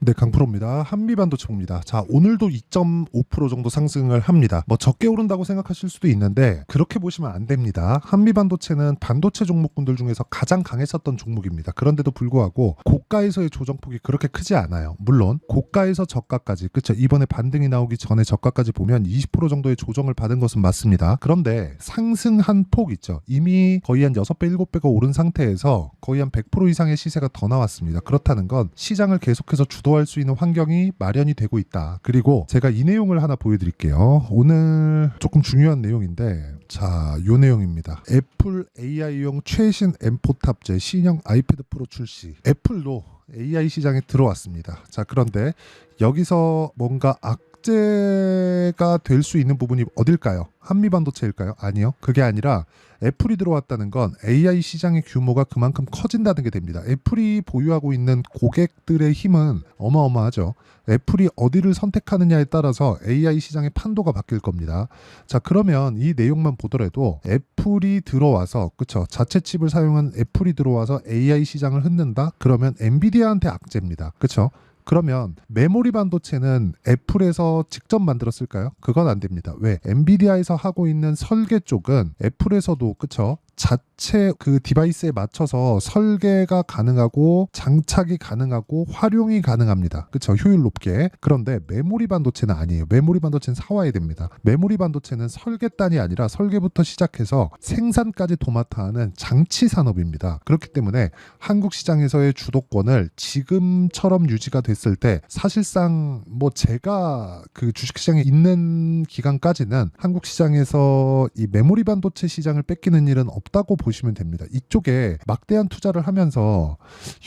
네, 강프로입니다. 한미반도체입니다. 자, 오늘도 2.5% 정도 상승을 합니다. 뭐 적게 오른다고 생각하실 수도 있는데 그렇게 보시면 안 됩니다. 한미반도체는 반도체 종목군들 중에서 가장 강했었던 종목입니다. 그런데도 불구하고 고가에서의 조정폭이 그렇게 크지 않아요. 물론 고가에서 저가까지, 그쵸? 이번에 반등이 나오기 전에 저가까지 보면 20% 정도의 조정을 받은 것은 맞습니다. 그런데 상승한 폭 있죠. 이미 거의 한 6배, 7배가 오른 상태에서 거의 한 100% 이상의 시세가 더 나왔습니다. 그렇다는 건 시장을 계속해서 주도할 수 있는 환경이 마련이 되고 있다. 그리고 제가 이 내용을 하나 보여드릴게요. 오늘 조금 중요한 내용인데, 자, 요 내용입니다. 애플 AI용 최신 M4 탑재 신형 아이패드 프로 출시. 애플도 AI 시장에 들어왔습니다. 자, 그런데 여기서 뭔가 악재가 될 수 있는 부분이 어딜까요? 한미반도체일까요? 아니요. 그게 아니라 애플이 들어왔다는 건 AI 시장의 규모가 그만큼 커진다는 게 됩니다. 애플이 보유하고 있는 고객들의 힘은 어마어마하죠. 애플이 어디를 선택하느냐에 따라서 AI 시장의 판도가 바뀔 겁니다. 자, 그러면 이 내용만 보더라도 애플이 들어와서, 그쵸? 자체 칩을 사용한 애플이 들어와서 AI 시장을 흔든다? 그러면 엔비디아한테 악재입니다. 그쵸? 그러면 메모리 반도체는 애플에서 직접 만들었을까요? 그건 안 됩니다. 왜? 엔비디아에서 하고 있는 설계 쪽은 애플에서도, 그쵸? 자체 그 디바이스에 맞춰서 설계가 가능하고 장착이 가능하고 활용이 가능합니다. 그쵸? 효율 높게. 그런데 메모리 반도체는 아니에요. 메모리 반도체는 사와야 됩니다. 메모리 반도체는 설계단이 아니라 설계부터 시작해서 생산까지 도맡아 하는 장치 산업입니다. 그렇기 때문에 한국 시장에서의 주도권을 지금처럼 유지가 됐을 때 사실상 뭐 제가 그 주식시장에 있는 기간까지는 한국 시장에서 이 메모리 반도체 시장을 뺏기는 일은 없다고 보시면 됩니다. 이쪽에 막대한 투자를 하면서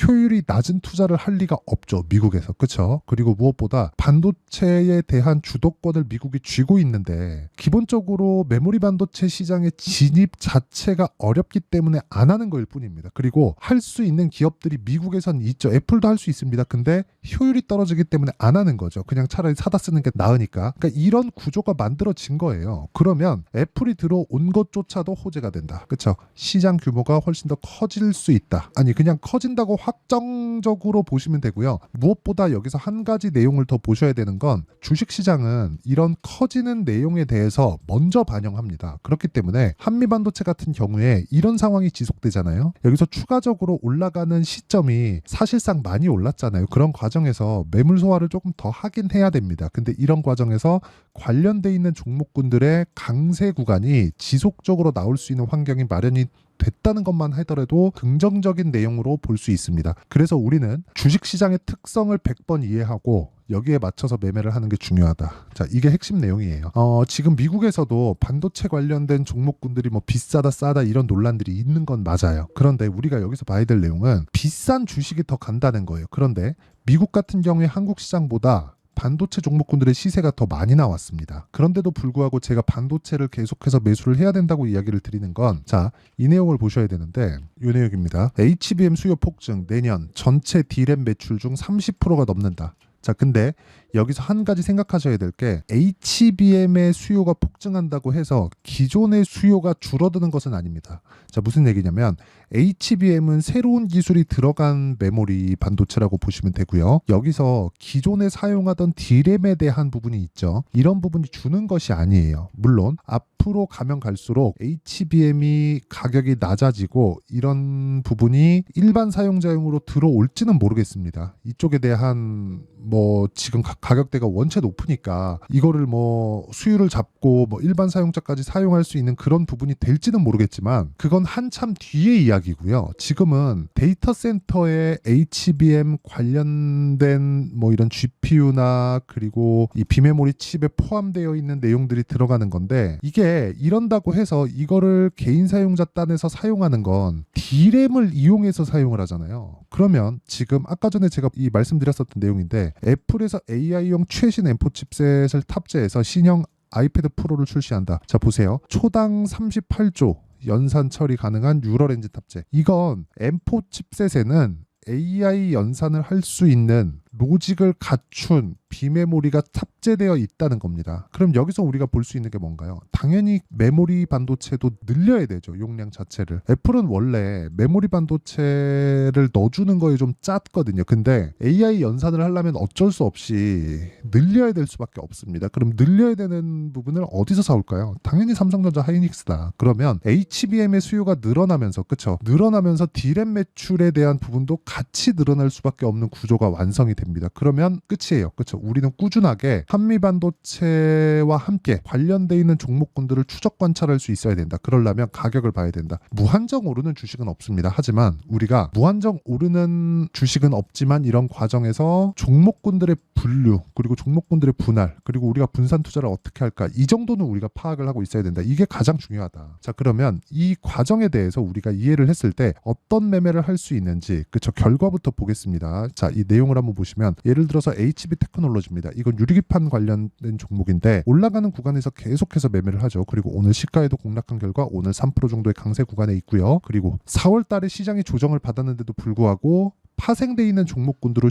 효율이 낮은 투자를 할 리가 없죠. 미국에서. 그렇죠? 그리고 무엇보다 반도체에 대한 주도권을 미국이 쥐고 있는데 기본적으로 메모리 반도체 시장의 진입 자체가 어렵기 때문에 안 하는 거일 뿐입니다. 그리고 할 수 있는 기업들이 미국에선 있죠. 애플도 할 수 있습니다. 근데 효율이 떨어지기 때문에 안 하는 거죠. 그냥 차라리 사다 쓰는 게 나으니까. 그러니까 이런 구조가 만들어진 거예요. 그러면 애플이 들어온 것조차도 호재가 된다. 그렇죠? 시장 규모가 훨씬 더 커질 수 있다. 아니, 그냥 커진다고 확정적으로 보시면 되고요. 무엇보다 여기서 한 가지 내용을 더 보셔야 되는 건 주식시장은 이런 커지는 내용에 대해서 먼저 반영합니다. 그렇기 때문에 한미반도체 같은 경우에 이런 상황이 지속되잖아요. 여기서 추가적으로 올라가는 시점이 사실상 많이 올랐잖아요. 그런 과정에서 매물 소화를 조금 더 하긴 해야 됩니다. 근데 이런 과정에서 관련돼 있는 종목군들의 강세 구간이 지속적으로 나올 수 있는 환경이 마련이 됐다는 것만 하더라도 긍정적인 내용으로 볼 수 있습니다. 그래서 우리는 주식시장의 특성을 100번 이해하고 여기에 맞춰서 매매를 하는 게 중요하다. 자, 이게 핵심 내용이에요. 지금 미국에서도 반도체 관련된 종목군들이 뭐 비싸다 싸다 이런 논란들이 있는 건 맞아요. 그런데 우리가 여기서 봐야 될 내용은 비싼 주식이 더 간다는 거예요. 그런데 미국 같은 경우에 한국 시장보다 반도체 종목군들의 시세가 더 많이 나왔습니다. 그런데도 불구하고 제가 반도체를 계속해서 매수를 해야 된다고 이야기를 드리는 건, 자, 이 내용을 보셔야 되는데 이 내용입니다. HBM 수요 폭증, 내년 전체 D램 매출 중 30%가 넘는다. 자, 근데 여기서 한 가지 생각하셔야 될 게 HBM의 수요가 폭증한다고 해서 기존의 수요가 줄어드는 것은 아닙니다. 자, 무슨 얘기냐면 HBM은 새로운 기술이 들어간 메모리 반도체라고 보시면 되고요. 여기서 기존에 사용하던 D램에 대한 부분이 있죠. 이런 부분이 주는 것이 아니에요. 물론 앞으로 가면 갈수록 HBM이 가격이 낮아지고 이런 부분이 일반 사용자용으로 들어올지는 모르겠습니다. 이쪽에 대한 뭐 지금 가격대가 원체 높으니까 이거를 뭐 수율을 잡고 뭐 일반 사용자까지 사용할 수 있는 그런 부분이 될지는 모르겠지만 그건 한참 뒤의 이야기고요. 지금은 데이터 센터에 HBM 관련된 뭐 이런 GPU나 그리고 이 비메모리 칩에 포함되어 있는 내용들이 들어가는 건데, 이게 이런다고 해서 이거를 개인 사용자 단에서 사용하는 건 D램을 이용해서 사용을 하잖아요. 그러면 지금 아까 전에 제가 이 말씀드렸었던 내용인데 애플에서 AI용 최신 M4 칩셋을 탑재해서 신형 아이패드 프로를 출시한다. 자, 보세요. 초당 38조 연산 처리 가능한 뉴럴 엔진 탑재. 이건 M4 칩셋에는 AI 연산을 할 수 있는 로직을 갖춘 비메모리가 탑재되어 있다는 겁니다. 그럼 여기서 우리가 볼 수 있는 게 뭔가요? 당연히 메모리 반도체도 늘려야 되죠. 용량 자체를. 애플은 원래 메모리 반도체를 넣어주는 거에 좀 짰거든요. 근데 AI 연산을 하려면 어쩔 수 없이 늘려야 될 수밖에 없습니다. 그럼 늘려야 되는 부분을 어디서 사올까요? 당연히 삼성전자 하이닉스다. 그러면 HBM의 수요가 늘어나면서 그쵸? 늘어나면서 D램 매출에 대한 부분도 같이 늘어날 수밖에 없는 구조가 완성이 됩니다. 그러면 끝이에요. 그쵸? 우리는 꾸준하게 한미 반도체와 함께 관련돼 있는 종목군들을 추적 관찰할 수 있어야 된다. 그러려면 가격을 봐야 된다. 무한정 오르는 주식은 없습니다. 하지만 우리가 무한정 오르는 주식은 없지만 이런 과정에서 종목군들의 분류 그리고 종목군들의 분할 그리고 우리가 분산 투자를 어떻게 할까 이 정도는 우리가 파악을 하고 있어야 된다. 이게 가장 중요하다. 자 그러면 이 과정에 대해서 우리가 이해를 했을 때 어떤 매매를 할 수 있는지 그쵸 결과부터 보겠습니다. 자 이 내용을 한번 보시면 예를 들어서 HB 테크놀로지입니다. 이건 유리기판 관련된 종목인데 올라가는 구간에서 계속해서 매매를 하죠. 그리고 오늘 시가에도 공략한 결과 오늘 3% 정도의 강세 구간에 있고요. 그리고 4월 달에 시장이 조정을 받았는데도 불구하고 파생돼 있는 종목군으로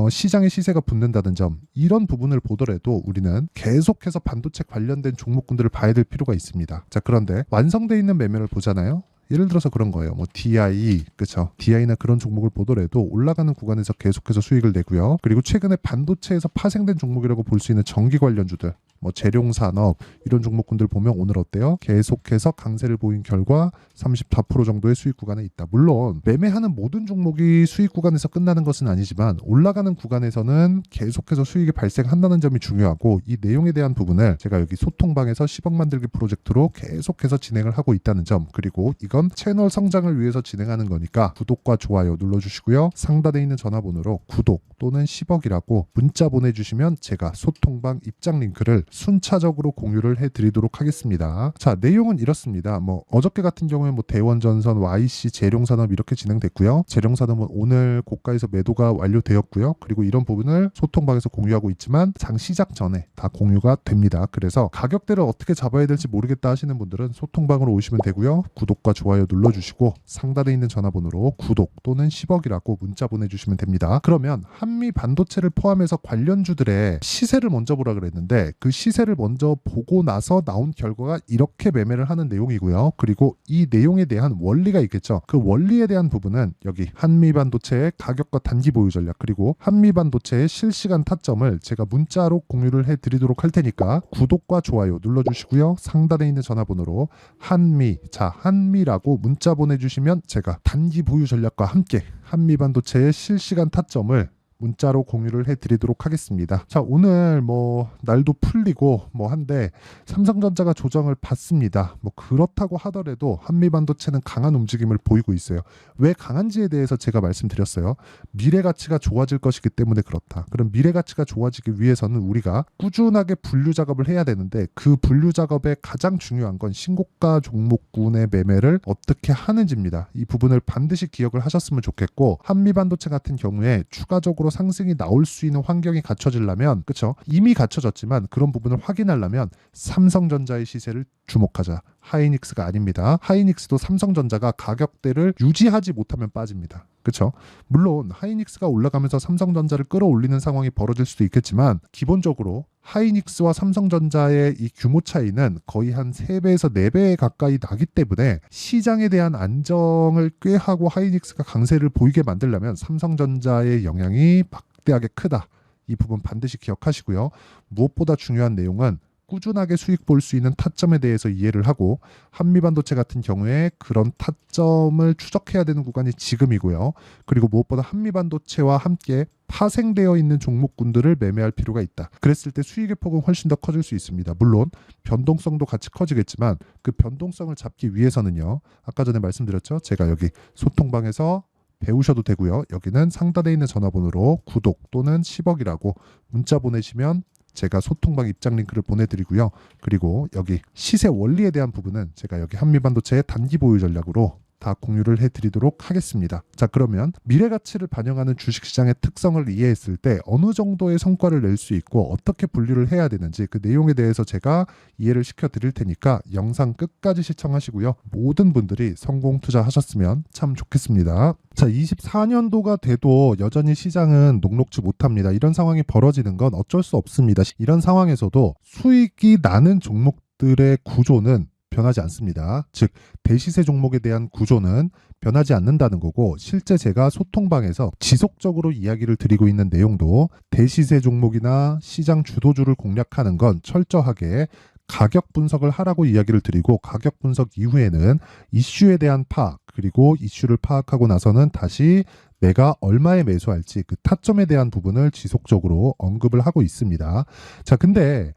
시장의 시세가 붙는다는 점 이런 부분을 보더라도 우리는 계속해서 반도체 관련된 종목군들을 봐야 될 필요가 있습니다. 자 그런데 완성돼 있는 매매를 보잖아요. 예를 들어서 그런 거예요. 뭐 DI, 그쵸? DI나 그런 종목을 보더라도 올라가는 구간에서 계속해서 수익을 내고요. 그리고 최근에 반도체에서 파생된 종목이라고 볼 수 있는 전기 관련주들, 뭐 재룡산업 이런 종목군들 보면 오늘 어때요? 계속해서 강세를 보인 결과 34% 정도의 수익 구간에 있다. 물론 매매하는 모든 종목이 수익 구간에서 끝나는 것은 아니지만 올라가는 구간에서는 계속해서 수익이 발생한다는 점이 중요하고 이 내용에 대한 부분을 제가 여기 소통방에서 10억 만들기 프로젝트로 계속해서 진행을 하고 있다는 점 그리고 이건 채널 성장을 위해서 진행하는 거니까 구독과 좋아요 눌러주시고요. 상단에 있는 전화번호로 구독 또는 10억이라고 문자 보내주시면 제가 소통방 입장 링크를 순차적으로 공유를 해드리도록 하겠습니다. 자 내용은 이렇습니다. 뭐 어저께 같은 경우에 뭐 대원전선, YC, 재룡산업 이렇게 진행됐고요. 재룡산업은 오늘 고가에서 매도가 완료되었고요. 그리고 이런 부분을 소통방에서 공유하고 있지만 장 시작 전에 다 공유가 됩니다. 그래서 가격대를 어떻게 잡아야 될지 모르겠다 하시는 분들은 소통방으로 오시면 되고요. 구독과 좋아요 눌러주시고 상단에 있는 전화번호로 구독 또는 10억이라고 문자 보내주시면 됩니다. 그러면 한미 반도체를 포함해서 관련주들의 시세를 먼저 보라 그랬는데 그 시세를 먼저 보고 나서 나온 결과가 이렇게 매매를 하는 내용이고요. 그리고 이 내용에 대한 원리가 있겠죠. 그 원리에 대한 부분은 여기 한미반도체의 가격과 단기 보유 전략 그리고 한미반도체의 실시간 타점을 제가 문자로 공유를 해드리도록 할 테니까 구독과 좋아요 눌러주시고요. 상단에 있는 전화번호로 한미라고 문자 보내주시면 제가 단기 보유 전략과 함께 한미반도체의 실시간 타점을 문자로 공유를 해드리도록 하겠습니다. 자 오늘 뭐 날도 풀리고 뭐 한데 삼성전자가 조정을 받습니다. 뭐 그렇다고 하더라도 한미반도체는 강한 움직임을 보이고 있어요. 왜 강한지에 대해서 제가 말씀드렸어요. 미래 가치가 좋아질 것이기 때문에 그렇다. 그럼 미래 가치가 좋아지기 위해서는 우리가 꾸준하게 분류 작업을 해야 되는데 그 분류 작업의 가장 중요한 건 신고가 종목군의 매매를 어떻게 하는지입니다. 이 부분을 반드시 기억을 하셨으면 좋겠고 한미반도체 같은 경우에 추가적으로 상승이 나올 수 있는 환경이 갖춰지려면 그쵸? 이미 갖춰졌지만 그런 부분을 확인하려면 삼성전자의 시세를 주목하자. 하이닉스가 아닙니다. 하이닉스도 삼성전자가 가격대를 유지하지 못하면 빠집니다. 그렇죠? 물론 하이닉스가 올라가면서 삼성전자를 끌어올리는 상황이 벌어질 수도 있겠지만 기본적으로 하이닉스와 삼성전자의 이 규모 차이는 거의 한 3배에서 4배 가까이 나기 때문에 시장에 대한 안정을 꾀하고 하이닉스가 강세를 보이게 만들려면 삼성전자의 영향이 막대하게 크다. 이 부분 반드시 기억하시고요. 무엇보다 중요한 내용은 꾸준하게 수익 볼 수 있는 타점에 대해서 이해를 하고 한미반도체 같은 경우에 그런 타점을 추적해야 되는 구간이 지금이고요. 그리고 무엇보다 한미반도체와 함께 파생되어 있는 종목군들을 매매할 필요가 있다. 그랬을 때 수익의 폭은 훨씬 더 커질 수 있습니다. 물론 변동성도 같이 커지겠지만 그 변동성을 잡기 위해서는요. 아까 전에 말씀드렸죠. 제가 여기 소통방에서 배우셔도 되고요. 여기는 상단에 있는 전화번호로 구독 또는 10억이라고 문자 보내시면 제가 소통방 입장 링크를 보내드리고요. 그리고 여기 시세 원리에 대한 부분은 제가 여기 한미반도체의 단기 보유 전략으로 다 공유를 해드리도록 하겠습니다. 자, 그러면 미래 가치를 반영하는 주식시장의 특성을 이해했을 때 어느 정도의 성과를 낼 수 있고 어떻게 분류를 해야 되는지 그 내용에 대해서 제가 이해를 시켜드릴 테니까 영상 끝까지 시청하시고요. 모든 분들이 성공 투자하셨으면 참 좋겠습니다. 자, 24년도가 돼도 여전히 시장은 녹록지 못합니다. 이런 상황이 벌어지는 건 어쩔 수 없습니다. 이런 상황에서도 수익이 나는 종목들의 구조는 변하지 않습니다. 즉 대시세 종목에 대한 구조는 변하지 않는다는 거고, 실제 제가 소통방에서 지속적으로 이야기를 드리고 있는 내용도 대시세 종목이나 시장 주도주를 공략하는 건 철저하게 가격 분석을 하라고 이야기를 드리고, 가격 분석 이후에는 이슈에 대한 파악, 그리고 이슈를 파악하고 나서는 다시 내가 얼마에 매수할지 그 타점에 대한 부분을 지속적으로 언급을 하고 있습니다. 자, 근데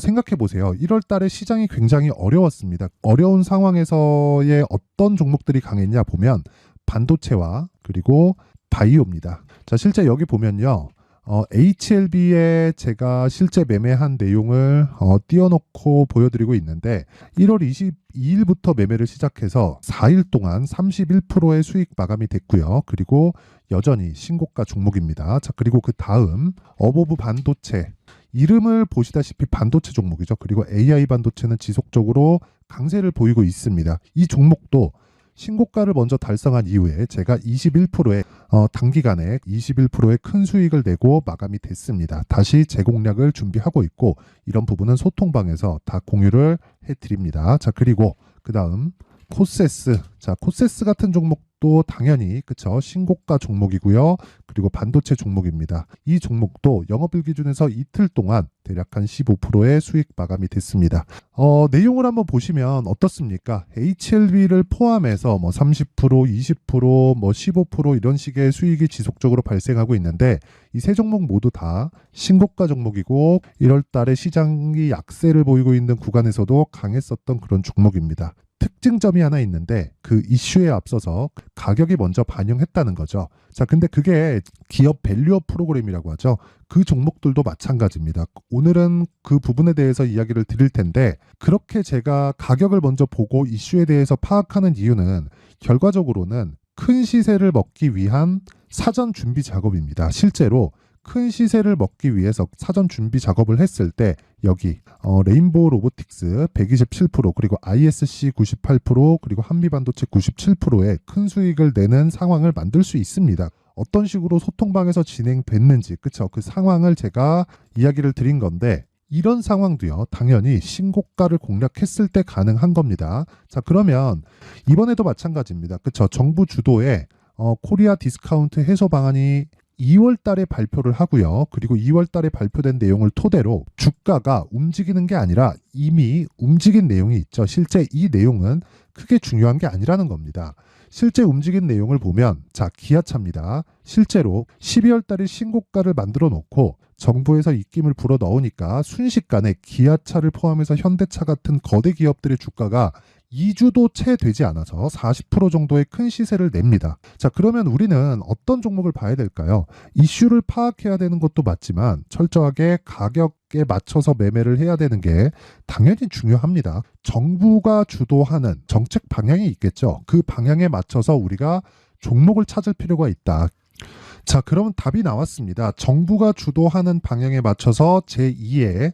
생각해 보세요. 1월 달에 시장이 굉장히 어려웠습니다. 어려운 상황에서의 어떤 종목들이 강했냐 보면 반도체와 그리고 바이오입니다. 자, 실제 여기 보면요. HLB에 제가 실제 매매한 내용을 띄워놓고 보여드리고 있는데 1월 22일부터 매매를 시작해서 4일 동안 31%의 수익 마감이 됐고요. 그리고 여전히 신고가 종목입니다. 자, 그리고 그 다음 어보브 반도체, 이름을 보시다시피 반도체 종목이죠. 그리고 AI 반도체는 지속적으로 강세를 보이고 있습니다. 이 종목도 신고가를 먼저 달성한 이후에 제가 21%의 단기간에 21%의 큰 수익을 내고 마감이 됐습니다. 다시 재공략을 준비하고 있고, 이런 부분은 소통방에서 다 공유를 해드립니다. 자, 그리고 그 다음 코세스. 자, 코세스 같은 종목도 당연히 그쵸, 신고가 종목이고요. 그리고 반도체 종목입니다. 이 종목도 영업일 기준에서 이틀 동안 대략 한 15%의 수익 마감이 됐습니다. 내용을 한번 보시면 어떻습니까? HLB를 포함해서 뭐 30%, 20%, 뭐 15% 이런 식의 수익이 지속적으로 발생하고 있는데, 이 세 종목 모두 다 신고가 종목이고 1월 달에 시장이 약세를 보이고 있는 구간에서도 강했었던 그런 종목입니다. 특징점이 하나 있는데 그 이슈에 앞서서 가격이 먼저 반영했다는 거죠. 자, 근데 그게 기업 밸류업 프로그램이라고 하죠. 그 종목들도 마찬가지입니다. 오늘은 그 부분에 대해서 이야기를 드릴 텐데, 그렇게 제가 가격을 먼저 보고 이슈에 대해서 파악하는 이유는 결과적으로는 큰 시세를 먹기 위한 사전 준비 작업입니다. 실제로 큰 시세를 먹기 위해서 사전 준비 작업을 했을 때 여기 레인보우 로보틱스 127%, 그리고 ISC 98%, 그리고 한미반도체 97%의 큰 수익을 내는 상황을 만들 수 있습니다. 어떤 식으로 소통방에서 진행됐는지, 그쵸? 그 상황을 제가 이야기를 드린 건데, 이런 상황도요, 당연히 신고가를 공략했을 때 가능한 겁니다. 자, 그러면 이번에도 마찬가지입니다. 그쵸? 정부 주도의 코리아 디스카운트 해소 방안이 2월 달에 발표를 하고요. 그리고 2월 달에 발표된 내용을 토대로 주가가 움직이는 게 아니라 이미 움직인 내용이 있죠. 실제 이 내용은 크게 중요한 게 아니라는 겁니다. 실제 움직인 내용을 보면, 자, 기아차입니다. 실제로 12월 달에 신고가를 만들어 놓고 정부에서 입김을 불어 넣으니까 순식간에 기아차를 포함해서 현대차 같은 거대 기업들의 주가가 2주도 채 되지 않아서 40% 정도의 큰 시세를 냅니다. 자, 그러면 우리는 어떤 종목을 봐야 될까요? 이슈를 파악해야 되는 것도 맞지만 철저하게 가격에 맞춰서 매매를 해야 되는 게 당연히 중요합니다. 정부가 주도하는 정책 방향이 있겠죠. 그 방향에 맞춰서 우리가 종목을 찾을 필요가 있다. 자, 그러면 답이 나왔습니다. 정부가 주도하는 방향에 맞춰서 제2의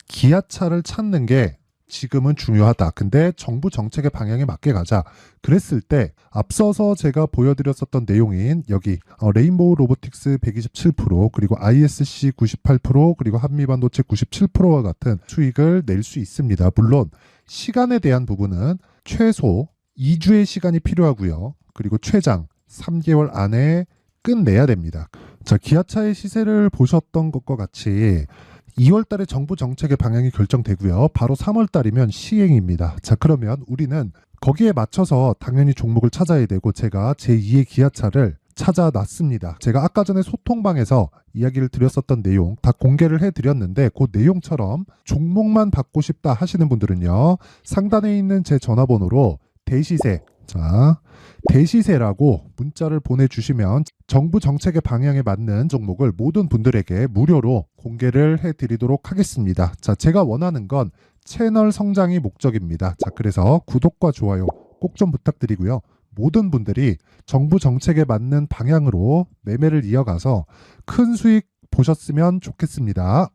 기아차를 찾는 게 지금은 중요하다. 근데 정부 정책의 방향에 맞게 가자. 그랬을 때 앞서서 제가 보여드렸었던 내용인 여기 레인보우 로보틱스 127%, 그리고 ISC 98%, 그리고 한미반도체 97%와 같은 수익을 낼 수 있습니다. 물론 시간에 대한 부분은 최소 2주의 시간이 필요하고요. 그리고 최장 3개월 안에 끝내야 됩니다. 자, 기아차의 시세를 보셨던 것과 같이 2월 달에 정부 정책의 방향이 결정되고요. 바로 3월 달이면 시행입니다. 자, 그러면 우리는 거기에 맞춰서 당연히 종목을 찾아야 되고, 제가 제2의 기아차를 찾아놨습니다. 제가 아까 전에 소통방에서 이야기를 드렸었던 내용 다 공개를 해드렸는데, 그 내용처럼 종목만 받고 싶다 하시는 분들은요, 상단에 있는 제 전화번호로 대시세, 자, 대시세라고 문자를 보내주시면 정부 정책의 방향에 맞는 종목을 모든 분들에게 무료로 공개를 해드리도록 하겠습니다. 자, 제가 원하는 건 채널 성장이 목적입니다. 자, 그래서 구독과 좋아요 꼭 좀 부탁드리고요. 모든 분들이 정부 정책에 맞는 방향으로 매매를 이어가서 큰 수익 보셨으면 좋겠습니다.